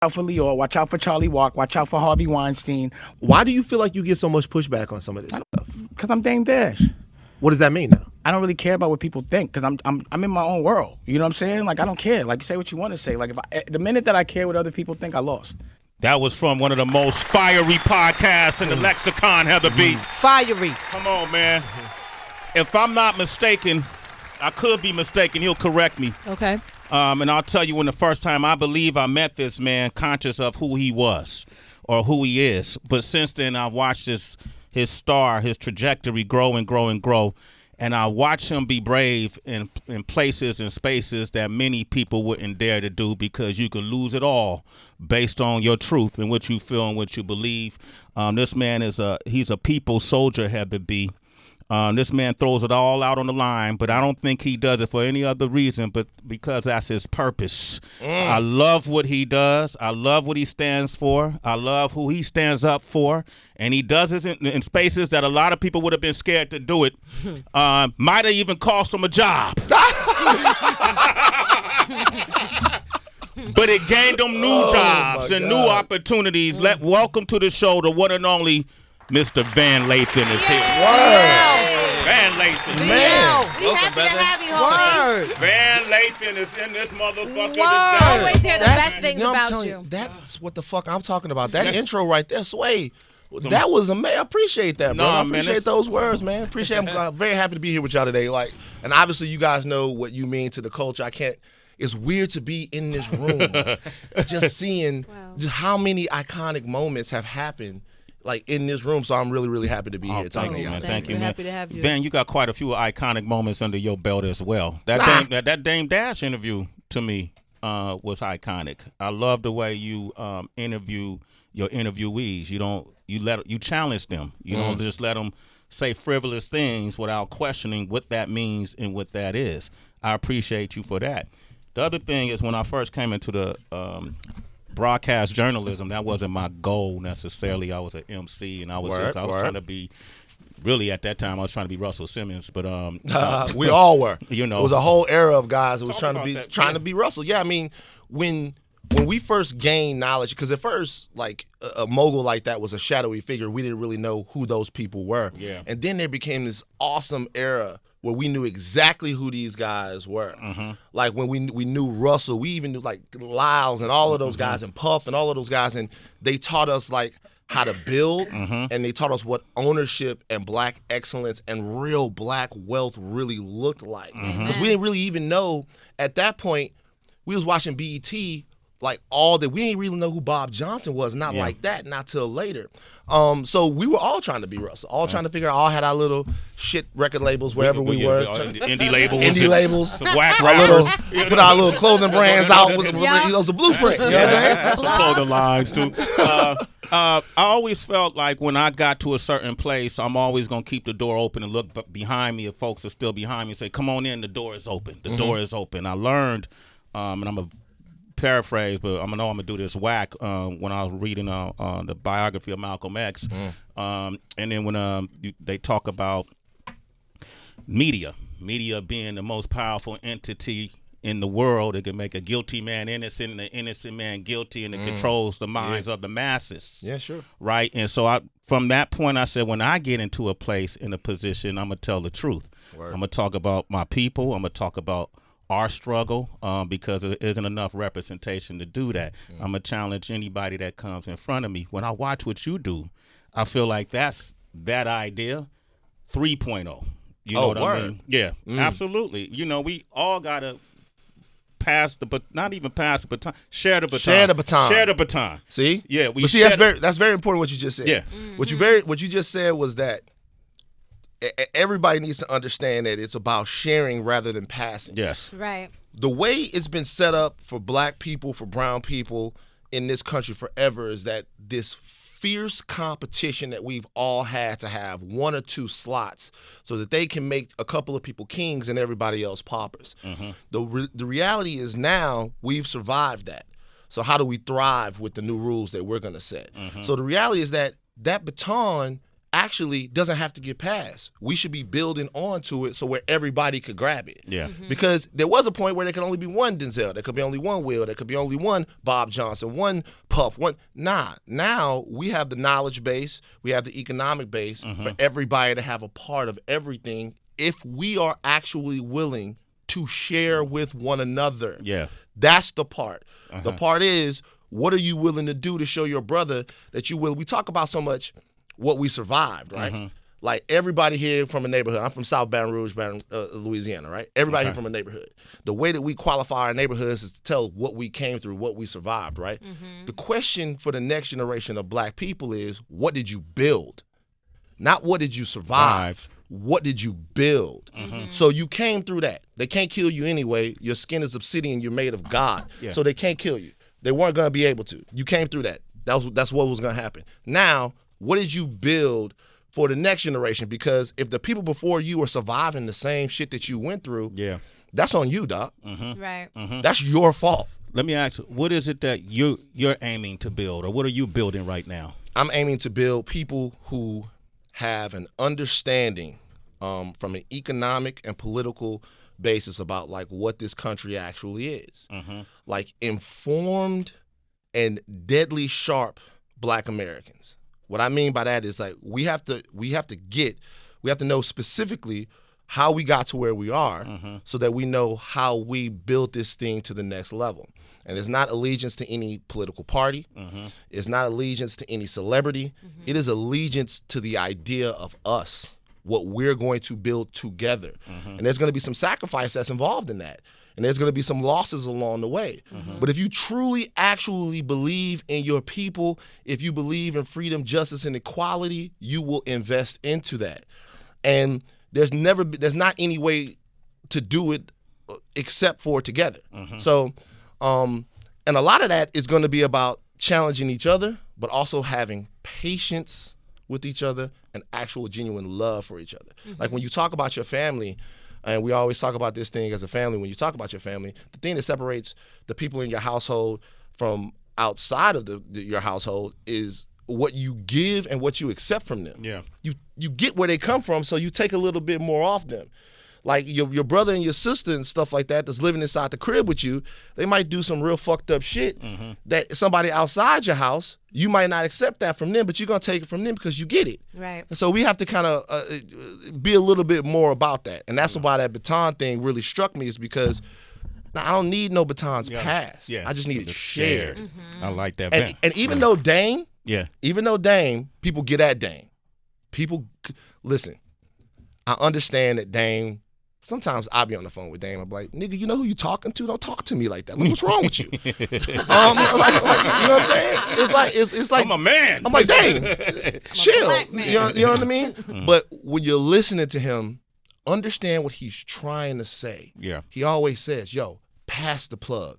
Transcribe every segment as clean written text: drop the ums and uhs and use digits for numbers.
out for Leo, watch out for Charlie Walk, watch out for Harvey Weinstein. Why do you feel like you get so much pushback on some of this stuff? Because I'm Dame Dash. What does that mean now? I don't really care about what people think because I'm in my own world. You know what I'm saying? Like, I don't care. Like, say what you want to say. Like, the minute that I care what other people think, I lost. That was from one of the most fiery podcasts in the lexicon, Heather B. Fiery. Come on, man. If I'm not mistaken, I could be mistaken. He'll correct me. Okay. And I'll tell you when the first time I believe I met this man, conscious of who he was or who he is. But since then, I've watched his star, his trajectory grow and grow and grow. And I watch him be brave in places and spaces that many people wouldn't dare to do because you could lose it all based on your truth and what you feel and what you believe. This man he's a people soldier, Heather B. This man throws it all out on the line, but I don't think he does it for any other reason but because that's his purpose. I love what he does. I love what he stands for. I love who he stands up for. And he does it in spaces that a lot of people would have been scared to do it. Might have even cost him a job. But it gained them new jobs and new opportunities. Welcome to the show, the one and only Mr. Van Lathan is here. Word. Van Lathan. Man. We happy to have you, homie. Word. Van Lathan is in this motherfucker today. Always hear the best things I'm about telling you. That's what the fuck I'm talking about. That intro right there, Sway. That was amazing. I appreciate that, bro. I appreciate those words, man. I'm very happy to be here with y'all today. Like, and obviously you guys know what you mean to the culture. It's weird to be in this room, just seeing just how many iconic moments have happened. Like in this room, so I'm really, really happy to be here. Thank you, man. Thank you, man. Happy to have you. Van, you got quite a few iconic moments under your belt as well. That Dame Dash interview to me was iconic. I love the way you interview your interviewees. You challenge them. You don't just let them say frivolous things without questioning what that means and what that is. I appreciate you for that. The other thing is when I first came into the broadcast journalism, that wasn't my goal necessarily. I was an MC, and I was trying to be. Really, at that time, I was trying to be Russell Simmons, but we all were. You know, it was a whole era of guys who was trying to be Russell. Yeah, I mean, when we first gained knowledge, because at first, like a mogul like that was a shadowy figure. We didn't really know who those people were. Yeah, and then there became this awesome era where we knew exactly who these guys were. Like when we knew Russell, we even knew like Lyles and all of those guys and Puff and all of those guys, and they taught us like how to build, and they taught us what ownership and black excellence and real black wealth really looked like. Because we didn't really even know at that point. We was watching BET like all day. We didn't really know who Bob Johnson was, not like that, not till later. So we were all trying to be Russell, all trying to figure out, all had our little shit record labels wherever we were. Indie labels. Indie labels. Some whack rappers. rappers. Put our little clothing brands out with a blueprint. You know what I'm saying? Some clothing lines, too. I always felt like when I got to a certain place, I'm always going to keep the door open and look behind me if folks are still behind me and say, come on in, the door is open. The door is open. I learned, and I'm a paraphrase, but I'm gonna do this whack when I was reading the biography of Malcolm X, and then when they talk about media being the most powerful entity in the world, it can make a guilty man innocent and an innocent man guilty, and it controls the minds of the masses. Yeah, sure. Right, and so from that point, I said, when I get into a place, in a position, I'm gonna tell the truth. I'm gonna talk about my people. I'm gonna talk about our struggle, because there isn't enough representation to do that. I'm going to challenge anybody that comes in front of me. When I watch what you do, I feel like that's that idea 3.0. You know what I mean? Yeah, absolutely. You know, we all got to pass not even pass the baton, share the baton. See? Yeah. That's very important what you just said. Yeah. What you just said was that everybody needs to understand that it's about sharing rather than passing. Yes. Right. The way it's been set up for black people, for brown people in this country forever is that this fierce competition that we've all had to have one or two slots so that they can make a couple of people kings and everybody else paupers. The reality is now we've survived that. So how do we thrive with the new rules that we're going to set? So the reality is that baton actually doesn't have to get passed. We should be building onto it so where everybody could grab it. Yeah. Because there was a point where there could only be one Denzel, there could be only one Will, there could be only one Bob Johnson, one Puff, one. Nah, now we have the knowledge base, we have the economic base for everybody to have a part of everything if we are actually willing to share with one another. Yeah. That's the part. The part is, what are you willing to do to show your brother that you will? We talk about so much what we survived, right? Like everybody here from a neighborhood. I'm from South Baton Rouge, Louisiana, right? Everybody here from a neighborhood. The way that we qualify our neighborhoods is to tell what we came through, what we survived, right? The question for the next generation of black people is, what did you build? Not what did you survive. What did you build? So you came through that. They can't kill you anyway. Your skin is obsidian. You're made of God. So they can't kill you. They weren't going to be able to. You came through that. That's what was going to happen. Now, what did you build for the next generation? Because if the people before you are surviving the same shit that you went through, that's on you, doc. Right. That's your fault. Let me ask you, what is it that you're aiming to build, or what are you building right now? I'm aiming to build people who have an understanding from an economic and political basis about like what this country actually is. Like informed and deadly sharp black Americans. What I mean by that is like we have to know specifically how we got to where we are so that we know how we built this thing to the next level. And it's not allegiance to any political party. It's not allegiance to any celebrity. It is allegiance to the idea of us, what we're going to build together. And there's going to be some sacrifice that's involved in that. And there's going to be some losses along the way. But if you truly, actually believe in your people, if you believe in freedom, justice, and equality, you will invest into that. And there's not any way to do it except for together. So, and a lot of that is going to be about challenging each other, but also having patience with each other and actual genuine love for each other. Like when you talk about your family, and we always talk about this thing as a family, when you talk about your family, the thing that separates the people in your household from outside of your household is what you give and what you accept from them. You get where they come from, so you take a little bit more off them. Like your brother and your sister and stuff like that that's living inside the crib with you, they might do some real fucked up shit that somebody outside your house, you might not accept that from them, but you're going to take it from them because you get it. Right. And so we have to kind of be a little bit more about that. And that's why that baton thing really struck me, is because I don't need no batons passed. I just need it shared. I like that. And even though Dame, people get at Dame. People, listen, I understand that Dame, sometimes I'll be on the phone with Dame. I'm like, nigga, you know who you talking to? Don't talk to me like that. Like, what's wrong with you? Like, you know what I'm saying? It's like I'm a man. I'm like, dang, chill. You know what I mean? But when you're listening to him, understand what he's trying to say. He always says, yo, pass the plug.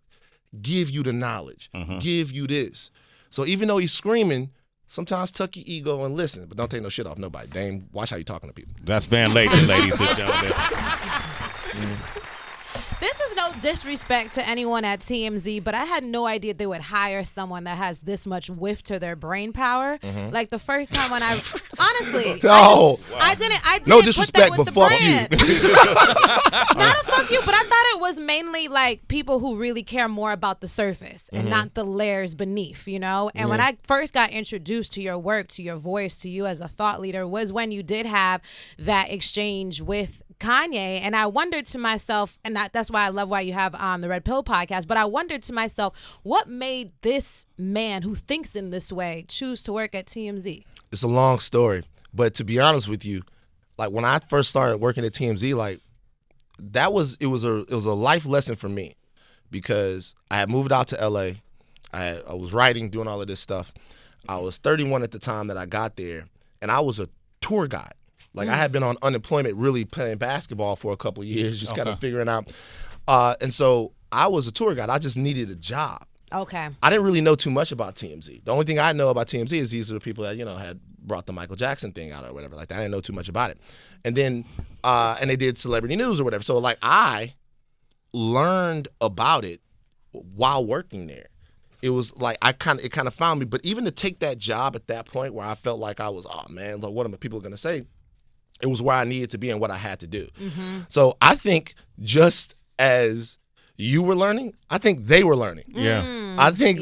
Give you the knowledge. Give you this. So even though he's screaming, sometimes tuck your ego and listen, but don't take no shit off nobody. Dame, watch how you talking to people. That's Van Lathan, ladies and gentlemen. This is no disrespect to anyone at TMZ, but I had no idea they would hire someone that has this much whiff to their brain power. Like the first time when I didn't no disrespect, put that with but the fuck brand. you. Not a fuck you, but I thought it was mainly like people who really care more about the surface and not the layers beneath, you know? And when I first got introduced to your work, to your voice, to you as a thought leader, was when you did have that exchange with Kanye. And I wondered to myself, and that's why I love why you have the Red Pill podcast, but I wondered to myself, what made this man who thinks in this way choose to work at TMZ? It's a long story, but to be honest with you, like when I first started working at TMZ, like it was a life lesson for me, because I had moved out to LA. I was writing, doing all of this stuff. I was 31 at the time that I got there, and I was a tour guide. Like I had been on unemployment, really playing basketball for a couple of years, just kind of figuring out. And so I was a tour guide. I just needed a job. Okay. I didn't really know too much about TMZ. The only thing I know about TMZ is these are the people that, had brought the Michael Jackson thing out or whatever like that. I didn't know too much about it. And then, and they did celebrity news or whatever. So like I learned about it while working there. it was like it kind of found me. But even to take that job at that point where I felt like I was, oh man, like, what are people going to say? It was where I needed to be and what I had to do. So I think just as you were learning, I think they were learning. Yeah. I think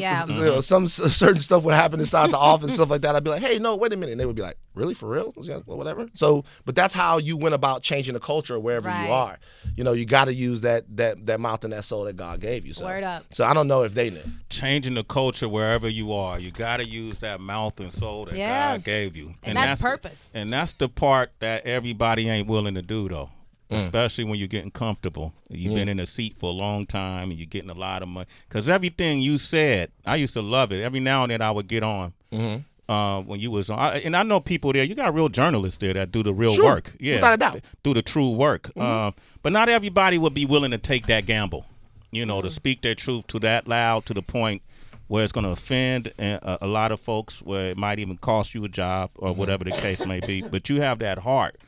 some certain stuff would happen inside the office, stuff like that. I'd be like, hey, no, wait a minute. And they would be like, really, for real? Yeah, well, whatever. So, but that's how you went about changing the culture wherever you are. You know, you got to use that mouth and that soul that God gave you. So, Word up. So I don't know if they knew. Changing the culture wherever you are. You got to use that mouth and soul that God gave you. And that's purpose. And that's the part that everybody ain't willing to do, though. Especially when you're getting comfortable. You've been in a seat for a long time and you're getting a lot of money. Because everything you said, I used to love it. Every now and then I would get on when you was on. And I know people there. You got real journalists there that do the real work. Yeah, without a doubt. Do the true work. But not everybody would be willing to take that gamble, you know, to speak their truth to that loud to the point where it's going to offend a lot of folks, where it might even cost you a job or whatever the case may be. But you have that heart.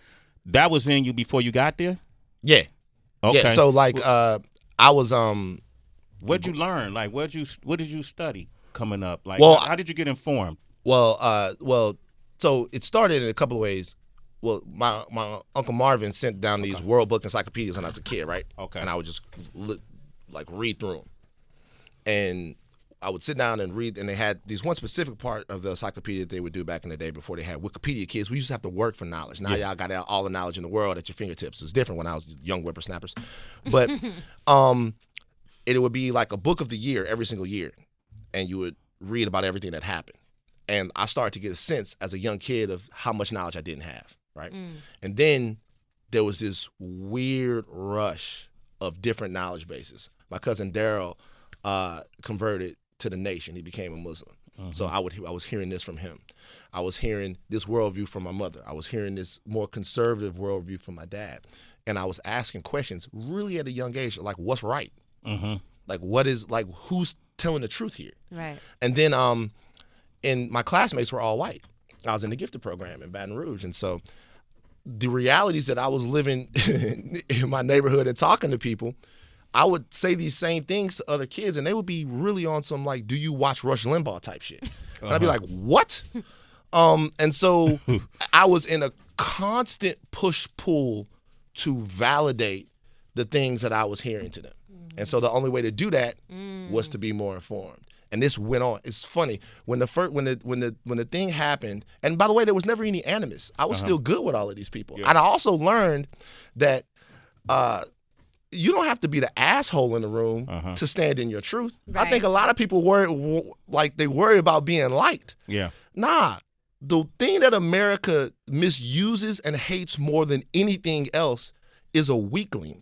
That was in you before you got there? Yeah. Okay. Yeah, so like I was What'd you learn? Like what did you study coming up? Like how did you get informed? Well, so it started in a couple of ways. Well, my Uncle Marvin sent down these World Book encyclopedias when I was a kid, right? Okay. And I would just read through them. And I would sit down and read, and they had these one specific part of the encyclopedia that they would do back in the day before they had Wikipedia kids. We used to have to work for knowledge. Now y'all got all the knowledge in the world at your fingertips. It's different when I was young whippersnappers. But it would be like a book of the year every single year, and you would read about everything that happened. And I started to get a sense as a young kid of how much knowledge I didn't have, right? And then there was this weird rush of different knowledge bases. My cousin Daryl converted to the nation. He became a Muslim. So I was hearing this from him. I was hearing this worldview from my mother. I was hearing this more conservative worldview from my dad. And I was asking questions really at a young age, like what's right? Like what is, like who's telling the truth here? Right. And then and my classmates were all white. I was in the gifted program in Baton Rouge. And so the realities that I was living in my neighborhood and talking to people, I would say these same things to other kids, and they would be really on some like, do you watch Rush Limbaugh type shit? And I'd be like, what? And so I was in a constant push-pull to validate the things that I was hearing to them. And so the only way to do that was to be more informed. And this went on. It's funny when the thing happened. And by the way, there was never any animus. I was still good with all of these people. And I also learned that you don't have to be the asshole in the room to stand in your truth. Right. I think a lot of people worry about being liked. Yeah. Nah. The thing that America misuses and hates more than anything else is a weakling.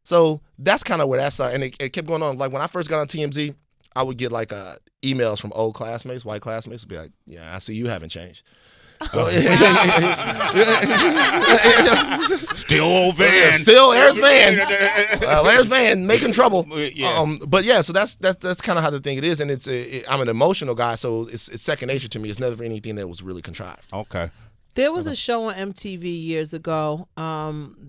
So that's kind of where that started. And it kept going on. Like when I first got on TMZ, I would get like emails from old classmates, white classmates, be like, yeah, I see you haven't changed. So, still old Van. Still there's Van. There's Van making trouble. But yeah, so that's kind of how the thing it is, and I'm an emotional guy, so it's second nature to me. It's never anything that was really contrived. Okay. There was a show on MTV years ago,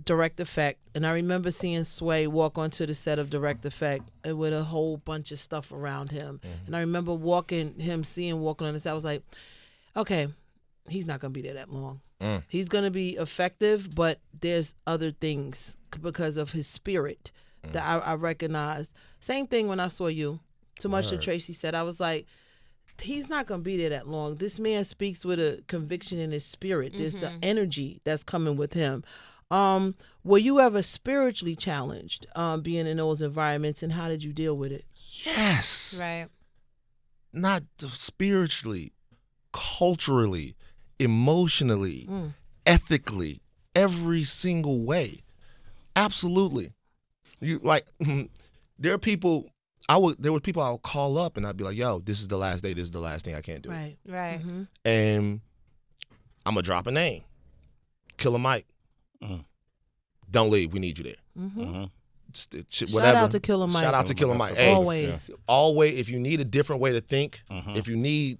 Direct Effect, and I remember seeing Sway walk onto the set of Direct Effect with a whole bunch of stuff around him, and I remember walking on the set. I was like, okay. He's not going to be there that long. He's going to be effective, but there's other things because of his spirit that I recognized. Same thing when I saw you. Too much that Tracy said. I was like, he's not going to be there that long. This man speaks with a conviction in his spirit. There's an energy that's coming with him. Were you ever spiritually challenged being in those environments, and how did you deal with it? Yes. Right. Not spiritually, culturally, emotionally, ethically, every single way. Absolutely. You like there are people there were people I would call up and I'd be like, yo, this is the last day, this is the last thing I can't do. Right. Right. And I'm gonna drop a name. Killer Mike. Don't leave, we need you there. Whatever. Shout out to Killer Mike. Shout out to Killer Mike. Hey, always. Always, if you need a different way to think, if you need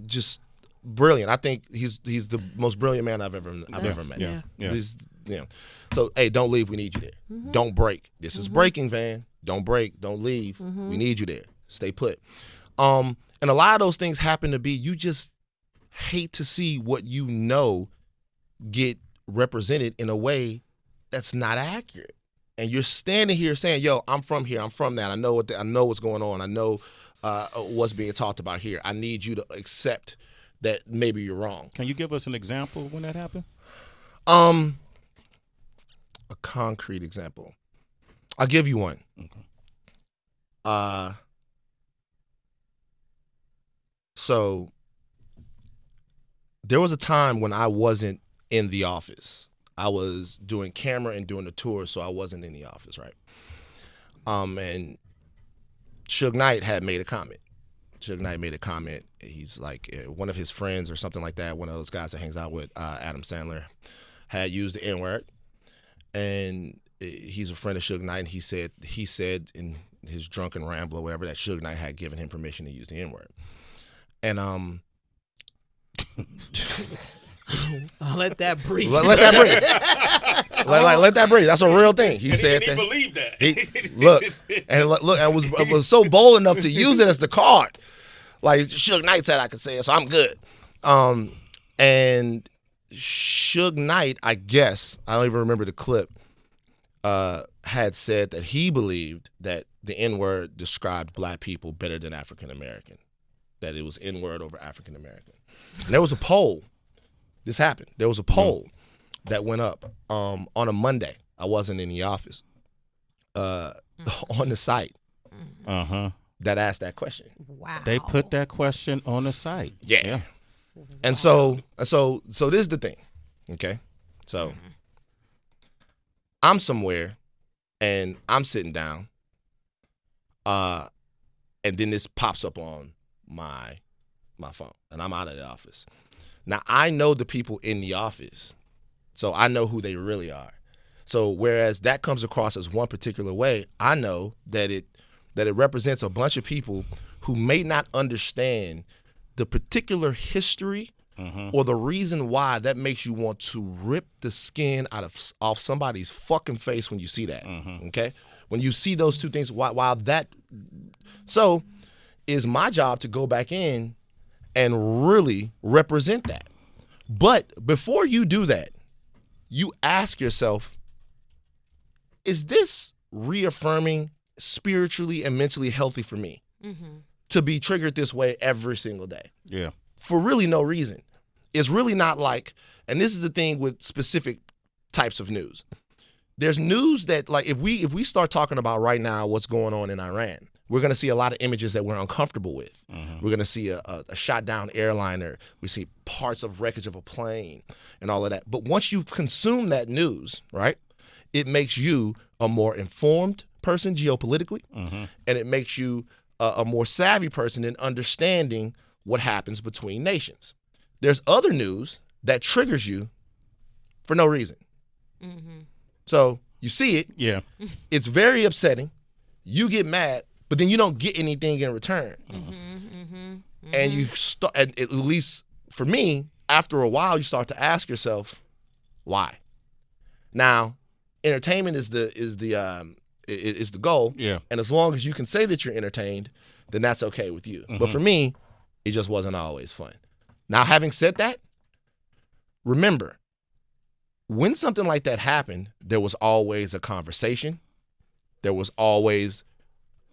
just brilliant. I think he's the most brilliant man I've ever met. Yeah. So hey, don't leave. We need you there. Don't break. This is breaking, Van. Don't break. Don't leave. We need you there. stay put. And a lot of those things happen to be, you just hate to see what you know get represented in a way that's not accurate. And you're standing here saying, yo, I'm from here, I'm from that. I know what's going on. I know what's being talked about here. I need you to accept that maybe you're wrong. Can you give us an example of when that happened? A concrete example. I'll give you one. Okay. So there was a time when I wasn't in the office. I was doing camera and doing the tour, so I wasn't in the office, right? And Suge Knight had made a comment. He's like, one of his friends or something like that, one of those guys that hangs out with Adam Sandler, had used the N-word. And he's a friend of Suge Knight, and he said in his drunken ramble or whatever that Suge Knight had given him permission to use the N-word. And I'll let that breathe. let that breathe. Let that breathe. That's a real thing. He said that. Believe that. I was so bold enough to use it as the card. Like Suge Knight said I could say it, so I'm good. And Suge Knight, I guess, I don't even remember the clip, had said that he believed that the N-word described black people better than African American. That it was N-word over African American. And there was a poll. This happened. There was a poll that went up on a Monday. I wasn't in the office. On the site. That asked that question. Wow. They put that question on the site. Yeah. And so this is the thing. Okay? So I'm somewhere and I'm sitting down. And then this pops up on my phone, and I'm out of the office. Now, I know the people in the office, so I know who they really are. So whereas that comes across as one particular way, I know that it represents a bunch of people who may not understand the particular history or the reason why that makes you want to rip the skin off somebody's fucking face when you see that, okay? When you see those two things, while that... So it's my job to go back in and really represent that. But before you do that, you ask yourself, is this reaffirming spiritually and mentally healthy for me to be triggered this way every single day? Yeah. For really no reason. It's really not like, and this is the thing with specific types of news. There's news that, like, if we start talking about right now what's going on in Iran, we're going to see a lot of images that we're uncomfortable with. We're going to see a shot down airliner. We see parts of wreckage of a plane and all of that. But once you've consumed that news, right, it makes you a more informed person geopolitically, and it makes you a more savvy person in understanding what happens between nations. There's other news that triggers you for no reason. So you see it. Yeah. It's very upsetting. You get mad. But then you don't get anything in return. And you start, at least for me, after a while, you start to ask yourself, why? Now, entertainment is the goal. Yeah. And as long as you can say that you're entertained, then that's okay with you. But for me, it just wasn't always fun. Now, having said that, remember, when something like that happened, there was always a conversation. There was always...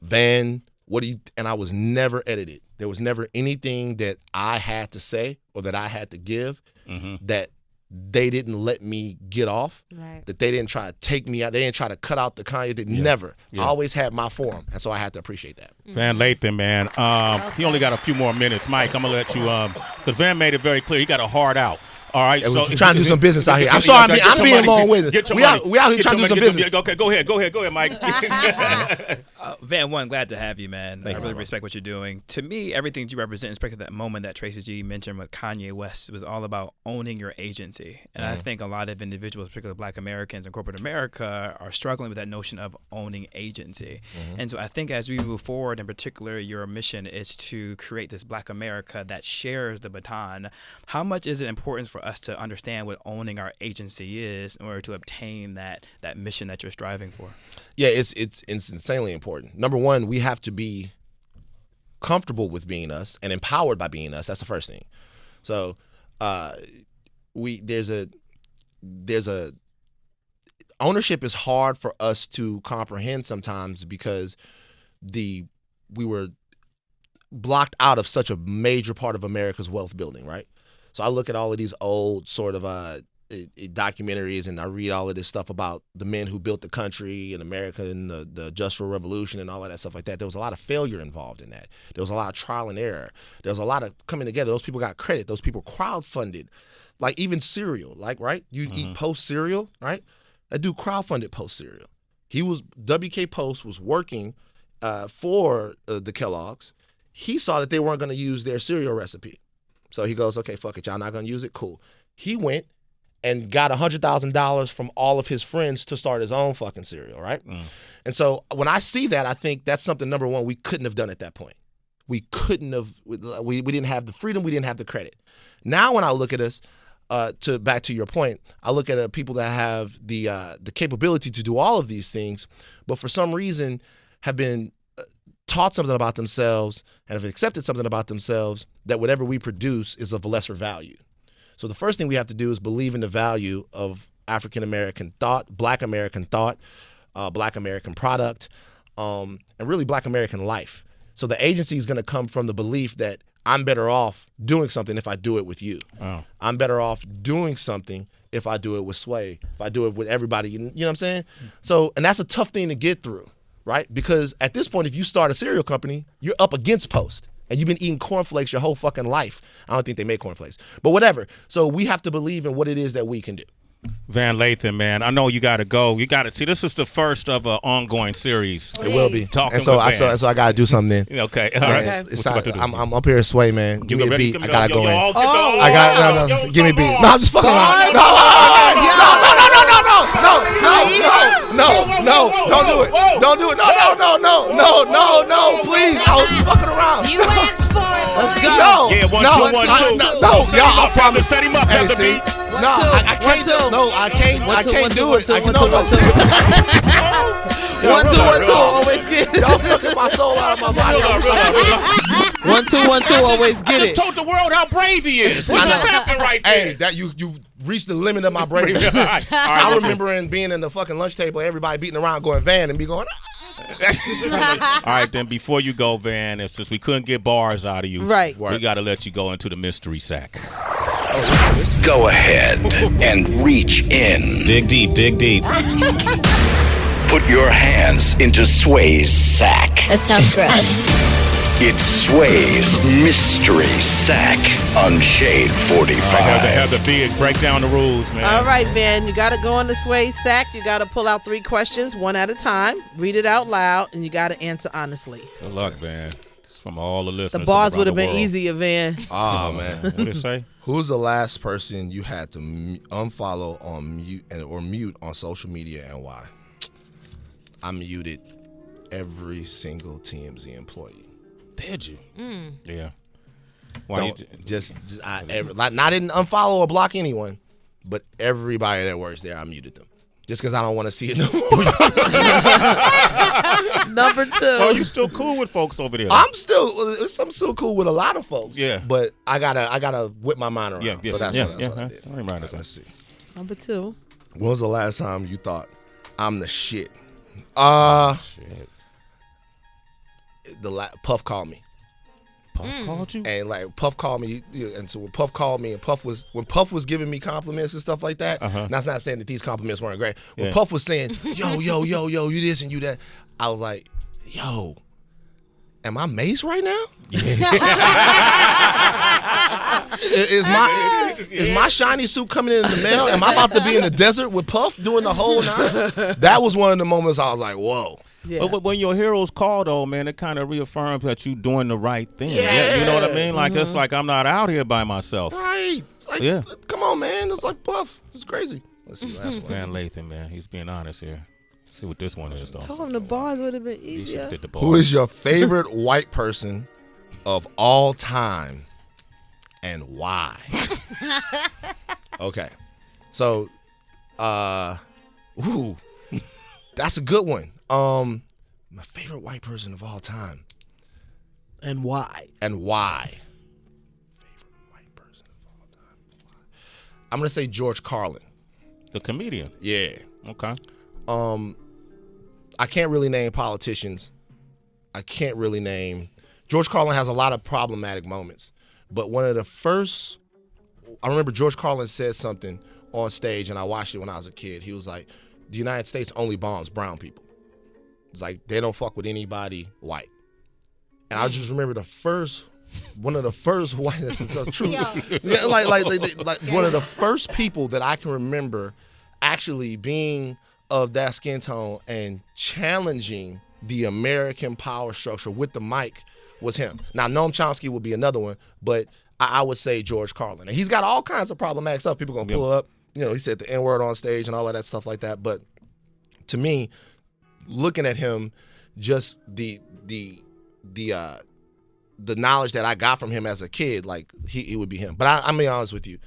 Van, and I was never edited. There was never anything that I had to say or that I had to give that they didn't let me get off, that they didn't try to take me out. They didn't try to cut out the Kanye. Never. I always had my forum, and so I had to appreciate that. Van Lathan, man. He only got a few more minutes. Mike, I'm going to let you, because Van made it very clear. He got a hard out. All right, so trying to do some business out here. I'm sorry, I'm being long-winded. We out here trying to do some business. Okay, go ahead, Mike. Van, one, glad to have you, man. Thank I you, really bro. respect what you're doing. To me, everything that you represent, especially that moment that Tracy G mentioned with Kanye West, was all about owning your agency. And I think a lot of individuals, particularly Black Americans and corporate America, are struggling with that notion of owning agency. And so I think as we move forward, in particular, your mission is to create this Black America that shares the baton. How much is it important for us to understand what owning our agency is in order to obtain that mission that you're striving for? Yeah, it's insanely important. Number one, we have to be comfortable with being us and empowered by being us. That's the first thing. So there's a ownership is hard for us to comprehend sometimes because we were blocked out of such a major part of America's wealth building, right? So I look at all of these old sort of documentaries, and I read all of this stuff about the men who built the country in America and the Industrial Revolution and all of that stuff like that. There was a lot of failure involved in that. There was a lot of trial and error. There was a lot of coming together. Those people got credit. Those people crowdfunded. Like even cereal, like, right? You eat Post cereal, right? That dude crowdfunded Post cereal. W.K. Post was working for the Kellogg's. He saw that they weren't going to use their cereal recipe. So he goes, okay, fuck it, y'all not going to use it? Cool. He went and got $100,000 from all of his friends to start his own fucking cereal, right? And so when I see that, I think that's something, number one, we couldn't have done at that point. We couldn't have, we didn't have the freedom, we didn't have the credit. Now when I look at us, back to your point, I look at people that have the capability to do all of these things, but for some reason have been taught something about themselves and have accepted something about themselves that whatever we produce is of lesser value. So the first thing we have to do is believe in the value of African American thought, Black American thought, Black American product, and really Black American life. So the agency is going to come from the belief that I'm better off doing something if I do it with you. Oh. I'm better off doing something if I do it with Sway, if I do it with everybody. You know what I'm saying? So, and that's a tough thing to get through, right? Because at this point, if you start a cereal company, you're up against Post. And you've been eating cornflakes your whole fucking life. I don't think they make cornflakes. But whatever. So we have to believe in what it is that we can do. Van Lathan, man, I know you got to go. You got to see. This is the first of an ongoing series. It will be. Talking and so with I got to do something then. Okay, all right. Okay. I'm up here at Sway, man. Give me a beat. I gotta go in. I got no. Give me a beat. No, I'm just fucking around. No. Don't do it. Don't do it. No. Please. I was just fucking around. You asked for it. Let's go. Yeah, 1, 2, 1, 2. No, y'all. I promise. Set him up. Have the beat. No, I can't. No, I can't do it. I can no. 1, 2, 1, 2. Always get it. Y'all sucking my soul out of my body. 1, 2, 1, 2. Always get I it. just told the world how brave he is. What's happening right there? Hey, that you reached the limit of my brain. I remember being in the fucking lunch table, everybody beating around, going Van, and be going. All right, then before you go, Van, since we couldn't get bars out of you, right, we got to let you go into the mystery sack. Go ahead and reach in. Dig deep, dig deep. Put your hands into Sway's sack. That sounds gross. It's Sway's Mystery Sack on Shade 45. I got to have the big break down the rules, man. All right, Van, you got to go in the Sway sack. You got to pull out 3 questions, one at a time. Read it out loud, and you got to answer honestly. Good luck, Van. It's from all the listeners. The bars would have been easier, Van. Oh, man. What did it say? Who's the last person you had to unfollow on mute on social media, and why? I muted every single TMZ employee. Did you? Yeah. I didn't unfollow or block anyone, but everybody that works there, I muted them. Just because I don't want to see it no more. Number 2. Oh, you still cool with folks over there? I'm still cool with a lot of folks. Yeah. But I gotta whip my mind around. Yeah. So that's what I did. Let's see. Number 2. When was the last time you thought I'm the shit? Shit. Puff called me. Puff called you? And like Puff called me, and so when Puff called me, and when Puff was giving me compliments and stuff like that, and that's not saying that these compliments weren't great. When Puff was saying, yo, you this and you that, I was like, yo, am I Mace right now? Is my shiny suit coming in the mail? Am I about to be in the desert with Puff doing the whole 9? That was one of the moments I was like, whoa. Yeah. But when your heroes call, though, man, it kind of reaffirms that you're doing the right thing. Yeah. You know what I mean? Like, it's like I'm not out here by myself. Right. It's like, come on, man. It's like Puff. It's crazy. Let's see the last one. Van Lathan, man. He's being honest here. Let's see what this one is, though. Told him the bars would have been easier. Who is your favorite white person of all time and why? Okay. So, that's a good one. My favorite white person of all time. And why? And why? Favorite white person of all time. I'm gonna say George Carlin. The comedian. Yeah. Okay. I can't really name politicians. I can't really name. George Carlin has a lot of problematic moments, but one of the first, I remember George Carlin said something on stage, and I watched it when I was a kid. He was like, "The United States only bombs brown people." It's like they don't fuck with anybody white. And I just remember one of the first white. That's true. Yeah, like one of the first people that I can remember actually being of that skin tone and challenging the American power structure with the mic was him. Now, Noam Chomsky would be another one, but I would say George Carlin. And he's got all kinds of problematic stuff. People gonna pull up. You know, he said the N-word on stage and all of that stuff like that. But to me, looking at him, just the knowledge that I got from him as a kid, like he would be him. But I'm gonna be honest with you,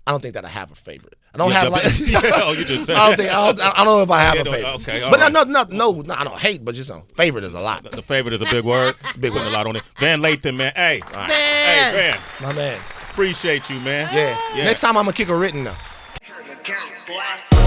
I don't think that I have a favorite. I don't have like. Oh, you just said. I don't know if I have a favorite. Okay, but right. no, I don't hate, but just favorite is a lot. The favorite is a big word. It's a big word. Putting a lot on it. Van Lathan, man. Hey, Right. hey, Van. My man. Appreciate you, man. Yeah. Next time I'm gonna kick a written now. Count, boy.